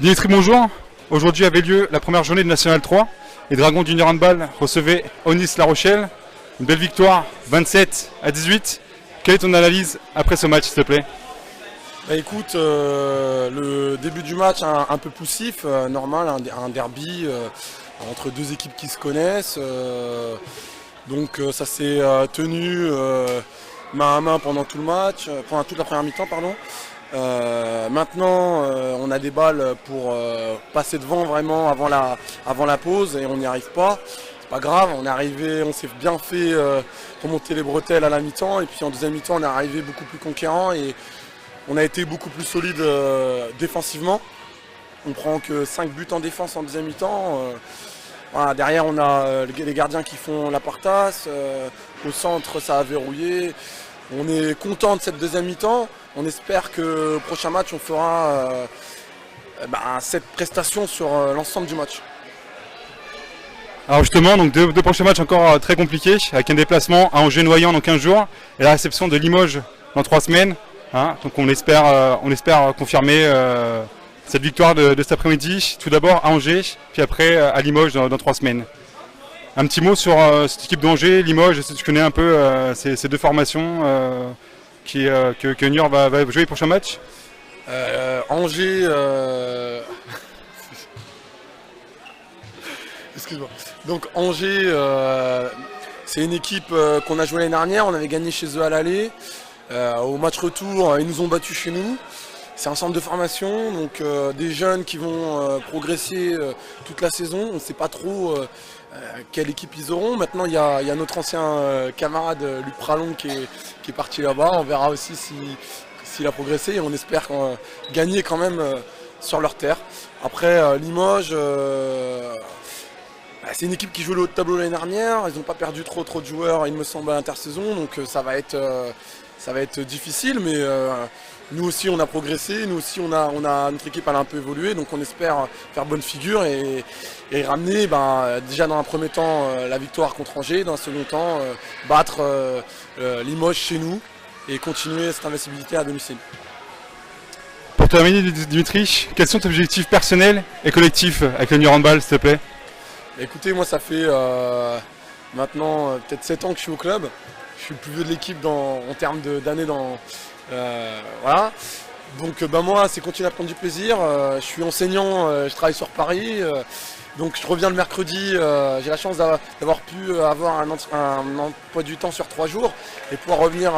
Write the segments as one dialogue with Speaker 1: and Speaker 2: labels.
Speaker 1: Dimitri, bonjour. Aujourd'hui avait lieu la première journée de National 3. Les Dragons d'Union Handball recevaient Aunis La Rochelle. Une belle victoire, 27-18. Quelle est ton analyse après ce match, s'il te plaît?
Speaker 2: Bah écoute, le début du match un peu poussif, normal, un derby entre deux équipes qui se connaissent. Donc ça s'est tenu main à main pendant tout le match, pendant toute la première mi-temps, pardon. Maintenant, on a des balles pour passer devant vraiment avant la pause et on n'y arrive pas. C'est pas grave, on est arrivé, on s'est bien fait remonter les bretelles à la mi-temps et puis en deuxième mi-temps, on est arrivé beaucoup plus conquérant et on a été beaucoup plus solide défensivement. On prend que 5 buts en défense en deuxième mi-temps. Voilà, derrière, on a les gardiens qui font la partasse. Au centre, ça a verrouillé. On est content de cette deuxième mi-temps. On espère que au prochain match, on fera cette prestation sur l'ensemble du match.
Speaker 1: Alors justement, donc deux prochains matchs encore très compliqués, avec un déplacement à Angers-Noyant dans 15 jours et la réception de Limoges dans 3 semaines. Hein, donc on espère confirmer cette victoire de cet après-midi, tout d'abord à Angers, puis après à Limoges dans 3 semaines. Un petit mot sur cette équipe d'Angers, Limoges, est-ce que tu connais un peu ces deux formations que Niort va jouer les prochains matchs?
Speaker 2: Angers, excuse-moi. Donc Angers, c'est une équipe qu'on a joué l'année dernière, on avait gagné chez eux à l'aller. Au match retour, ils nous ont battus chez nous. C'est un centre de formation, donc des jeunes qui vont progresser toute la saison. On ne sait pas trop quelle équipe ils auront. Maintenant, il y a notre ancien camarade Luc Pralon qui est parti là-bas. On verra aussi s'il a progressé et on espère gagner quand même sur leur terre. Après, Limoges, c'est une équipe qui joue le haut de tableau l'année dernière. Ils n'ont pas perdu trop de joueurs, il me semble, à l'intersaison. Donc ça va être difficile, mais nous aussi on a progressé, nous aussi notre équipe elle a un peu évolué, donc on espère faire bonne figure et ramener déjà dans un premier temps la victoire contre Angers, dans un second temps battre Limoges chez nous et continuer cette invincibilité à domicile.
Speaker 1: Pour terminer, Dimitri, quels sont tes objectifs personnels et collectifs avec le Niort Handball, s'il te plaît?
Speaker 2: Écoutez, moi ça fait maintenant peut-être 7 ans que je suis au club. Je suis le plus vieux de l'équipe en termes d'années voilà. Donc moi c'est continuer à prendre du plaisir. Je suis enseignant, je travaille sur Paris. Donc je reviens le mercredi. J'ai la chance d'avoir pu avoir un emploi du temps sur 3 jours et pouvoir revenir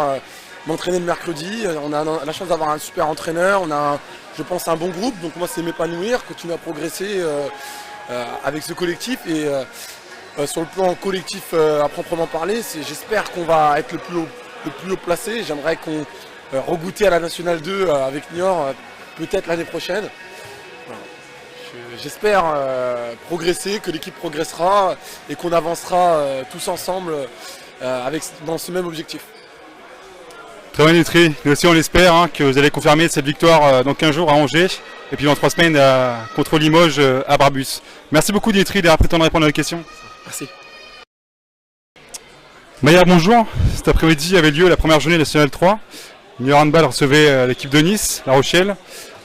Speaker 2: m'entraîner le mercredi. On a la chance d'avoir un super entraîneur. On a, je pense, un bon groupe. Donc moi c'est m'épanouir, continuer à progresser avec ce collectif et sur le plan collectif à proprement parler, j'espère qu'on va être le plus haut placé. J'aimerais qu'on regoûter à la Nationale 2 avec Niort peut-être l'année prochaine. Voilà. J'espère progresser, que l'équipe progressera et qu'on avancera tous ensemble dans ce même objectif.
Speaker 1: Très bien, Dimitri. Nous aussi on l'espère que vous allez confirmer cette victoire dans 15 jours à Angers et puis dans 3 semaines contre Limoges à Brabus. Merci beaucoup, Dimitri, d'avoir pris le temps de répondre à nos questions.
Speaker 2: Merci.
Speaker 1: Maya, bonjour. Cet après-midi avait lieu la première journée nationale 3. Niort Handball recevait l'équipe de Nice, La Rochelle.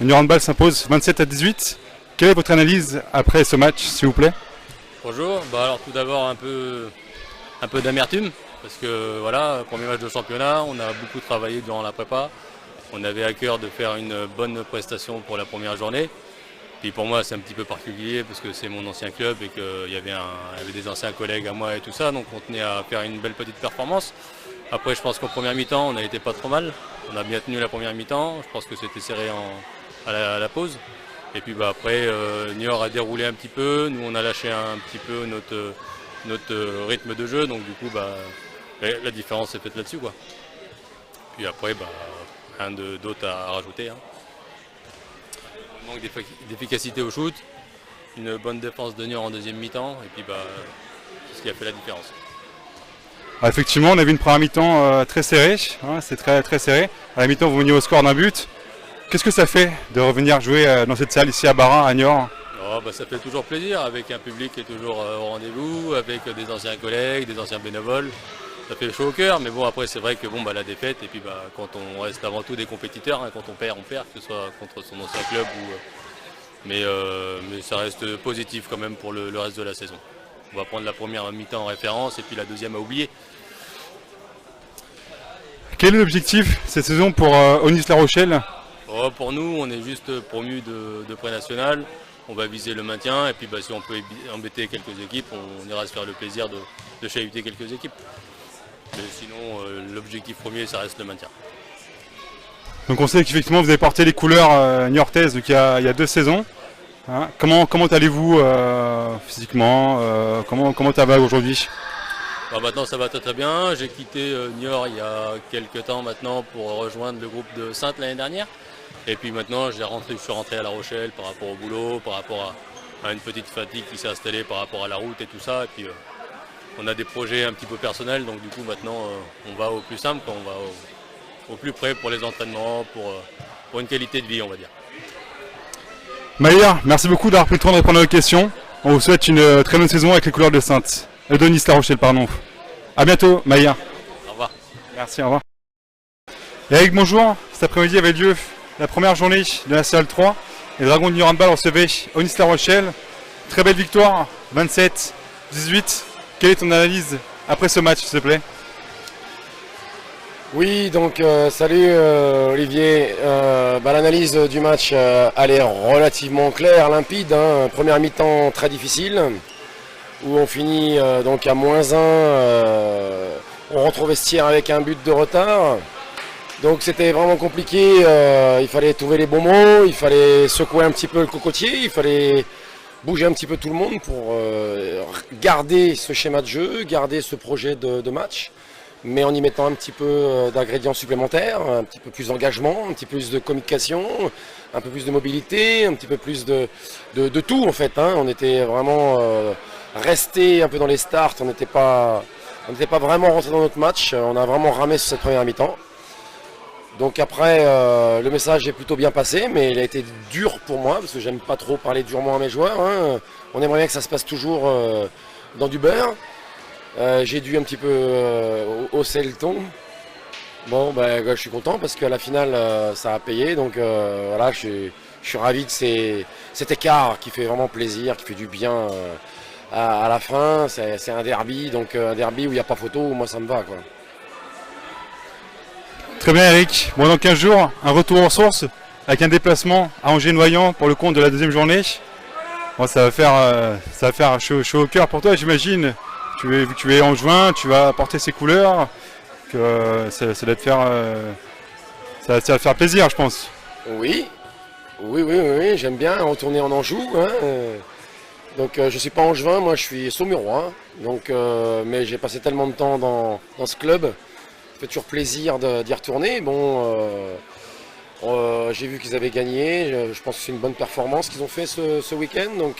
Speaker 1: Niort Handball s'impose 27-18. Quelle est votre analyse après ce match, s'il vous plaît?
Speaker 3: Bonjour. Alors tout d'abord un peu d'amertume parce que voilà, premier match de championnat, on a beaucoup travaillé durant la prépa. On avait à cœur de faire une bonne prestation pour la première journée. Puis pour moi c'est un petit peu particulier parce que c'est mon ancien club et qu'il y avait des anciens collègues à moi et tout ça, donc on tenait à faire une belle petite performance. Après je pense qu'en première mi-temps on n'a été pas trop mal, on a bien tenu la première mi-temps, je pense que c'était serré à la pause. Et puis après Niort a déroulé un petit peu, nous on a lâché un petit peu notre rythme de jeu, donc du coup la différence s'est faite là-dessus quoi. Puis après rien d'autre à rajouter. Manque d'efficacité au shoot, une bonne défense de Niort en deuxième mi-temps et puis c'est ce qui a fait la différence.
Speaker 1: Effectivement, on a vu une première mi-temps très serrée, c'est très serré. À la mi-temps, vous veniez au score d'un but. Qu'est-ce que ça fait de revenir jouer dans cette salle ici à Barin, à Niort?
Speaker 3: Ça fait toujours plaisir, avec un public qui est toujours au rendez-vous, avec des anciens collègues, des anciens bénévoles. Ça fait chaud au cœur, mais bon après c'est vrai que la défaite, et puis quand on reste avant tout des compétiteurs, quand on perd, que ce soit contre son ancien club Mais ça reste positif quand même pour le reste de la saison. On va prendre la première mi-temps en référence et puis la deuxième à oublier.
Speaker 1: Quel est l'objectif cette saison pour Onis La Rochelle?
Speaker 3: Pour nous, on est juste promu de pré-national. On va viser le maintien et puis si on peut embêter quelques équipes, on ira se faire le plaisir de chahuter quelques équipes. Mais sinon, l'objectif premier, ça reste le maintien.
Speaker 1: Donc on sait qu'effectivement vous avez porté les couleurs niortaises il y a 2 saisons. Hein, comment allez-vous physiquement comment ça va aujourd'hui?
Speaker 3: Maintenant ça va très bien. J'ai quitté Niort il y a quelques temps maintenant pour rejoindre le groupe de Saintes l'année dernière. Et puis maintenant je suis rentré à La Rochelle par rapport au boulot, par rapport à une petite fatigue qui s'est installée par rapport à la route et tout ça. Et puis on a des projets un petit peu personnels, donc du coup maintenant on va au plus simple, on va au plus près pour les entraînements, pour une qualité de vie, on va dire.
Speaker 1: Maïa, merci beaucoup d'avoir pris le temps de répondre à nos questions. On vous souhaite une très bonne saison avec les couleurs de Saintes. De Nice La Rochelle, pardon. A bientôt, Maïa.
Speaker 3: Au revoir.
Speaker 1: Merci, au revoir. Eric, bonjour. Cet après-midi avait lieu la première journée de la Nationale 3. Les Dragons de Niort Handball recevaient Onis La Rochelle. Très belle victoire, 27-18. Quelle est ton analyse après ce match, s'il te plaît?
Speaker 4: Oui, donc salut Olivier. L'analyse du match elle est relativement claire, limpide. Hein. Première mi-temps très difficile, où on finit donc à -1. On rentre au vestiaire avec un but de retard. Donc c'était vraiment compliqué. Il fallait trouver les bons mots, il fallait secouer un petit peu le cocotier, il fallait bouger un petit peu tout le monde pour garder ce schéma de jeu, garder ce projet de match, mais en y mettant un petit peu d'ingrédients supplémentaires, un petit peu plus d'engagement, un petit peu plus de communication, un peu plus de mobilité, un petit peu plus de tout en fait. Hein. On était vraiment resté un peu dans les starts, on n'était pas vraiment rentré dans notre match, on a vraiment ramé sur cette première mi-temps. Donc après, le message est plutôt bien passé, mais il a été dur pour moi, parce que j'aime pas trop parler durement à mes joueurs. Hein. On aimerait bien que ça se passe toujours dans du beurre. J'ai dû un petit peu hausser le ton. Bon, je suis content parce qu'à la finale, ça a payé. Donc voilà, je suis ravi de cet écart qui fait vraiment plaisir, qui fait du bien à la fin. C'est un derby, donc un derby où il n'y a pas photo, moi ça me va, quoi.
Speaker 1: Très bien Eric. Bon, dans 15 jours, un retour aux sources avec un déplacement à Angers-Noyant pour le compte de la deuxième journée. Bon, ça va faire chaud au cœur pour toi, j'imagine. Vu que tu es en juin, tu vas porter ces couleurs, que ça va te faire, ça va te faire plaisir, je pense.
Speaker 4: Oui, j'aime bien retourner en Anjou. Hein. Donc je ne suis pas angevin, moi je suis saumurois. Donc, mais j'ai passé tellement de temps dans ce club, ça fait toujours plaisir d'y retourner. Bon, j'ai vu qu'ils avaient gagné, je pense que c'est une bonne performance qu'ils ont fait ce week-end. Donc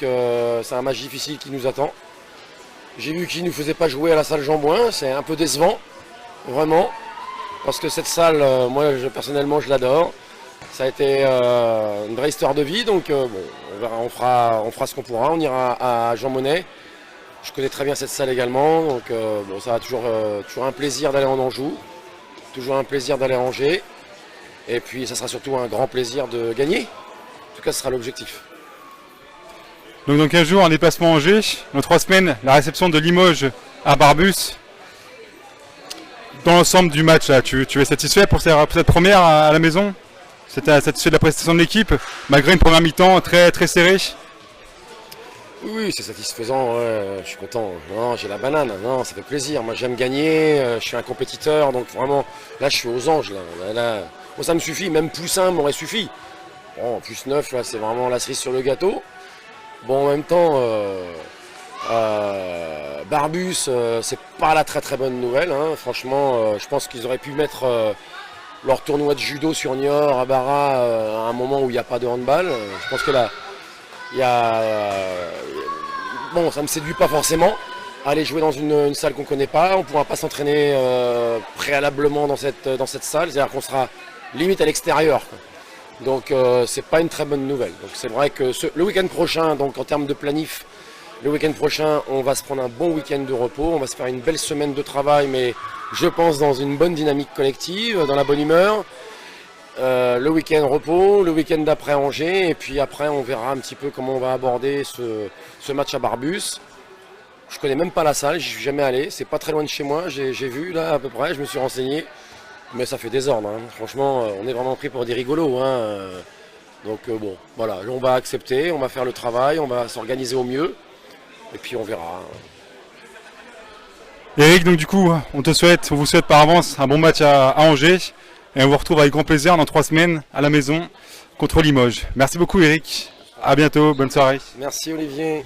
Speaker 4: c'est un match difficile qui nous attend. J'ai vu qu'ils ne nous faisaient pas jouer à la salle Jean-Bouin, c'est un peu décevant, vraiment, parce que cette salle, moi personnellement je l'adore. Ça a été une vraie histoire de vie, donc bon, on verra, on fera ce qu'on pourra, on ira à Jean Monnet. Je connais très bien cette salle également, donc bon, ça va toujours un plaisir d'aller en Anjou, toujours un plaisir d'aller à Angers, et puis ça sera surtout un grand plaisir de gagner. En tout cas, ce sera l'objectif.
Speaker 1: Donc dans 15 jours, un déplacement à Angers. Dans 3 semaines, la réception de Limoges à Barbus. Dans l'ensemble du match, là, tu es satisfait pour cette première à la maison? Satisfait de la prestation de l'équipe, malgré une première mi-temps très, très serrée?
Speaker 4: Oui, c'est satisfaisant, ouais, je suis content. Non, j'ai la banane, non, ça fait plaisir. Moi j'aime gagner, je suis un compétiteur, donc vraiment, là je suis aux anges. Là, bon, ça me suffit, même +1 m'aurait suffi. Bon, +9, là c'est vraiment la cerise sur le gâteau. Bon, en même temps, Barbus, c'est pas la très très bonne nouvelle. Hein. Franchement, je pense qu'ils auraient pu mettre leur tournoi de judo sur Niort à Barra à un moment où il n'y a pas de handball. Je pense que là, bon, ça me séduit pas forcément. Aller jouer dans une salle qu'on connaît pas, on pourra pas s'entraîner préalablement dans cette salle, c'est-à-dire qu'on sera limite à l'extérieur. Donc c'est pas une très bonne nouvelle. Donc c'est vrai que le week-end prochain, donc en termes de planif, le week-end prochain, on va se prendre un bon week-end de repos, on va se faire une belle semaine de travail, mais je pense dans une bonne dynamique collective, dans la bonne humeur. le week-end repos, le week-end d'après Angers, et puis après on verra un petit peu comment on va aborder ce match à Barbus. Je connais même pas la salle, j'y suis jamais allé, c'est pas très loin de chez moi, j'ai vu là à peu près, je me suis renseigné, mais ça fait désordre, hein. Franchement on est vraiment pris pour des rigolos, hein. Donc bon, voilà, on va accepter, on va faire le travail, on va s'organiser au mieux, et puis on verra.
Speaker 1: Eric, donc du coup, on vous souhaite par avance un bon match à Angers, et on vous retrouve avec grand plaisir dans 3 semaines à la maison contre Limoges. Merci beaucoup Eric, à bientôt, bonne soirée.
Speaker 4: Merci Olivier.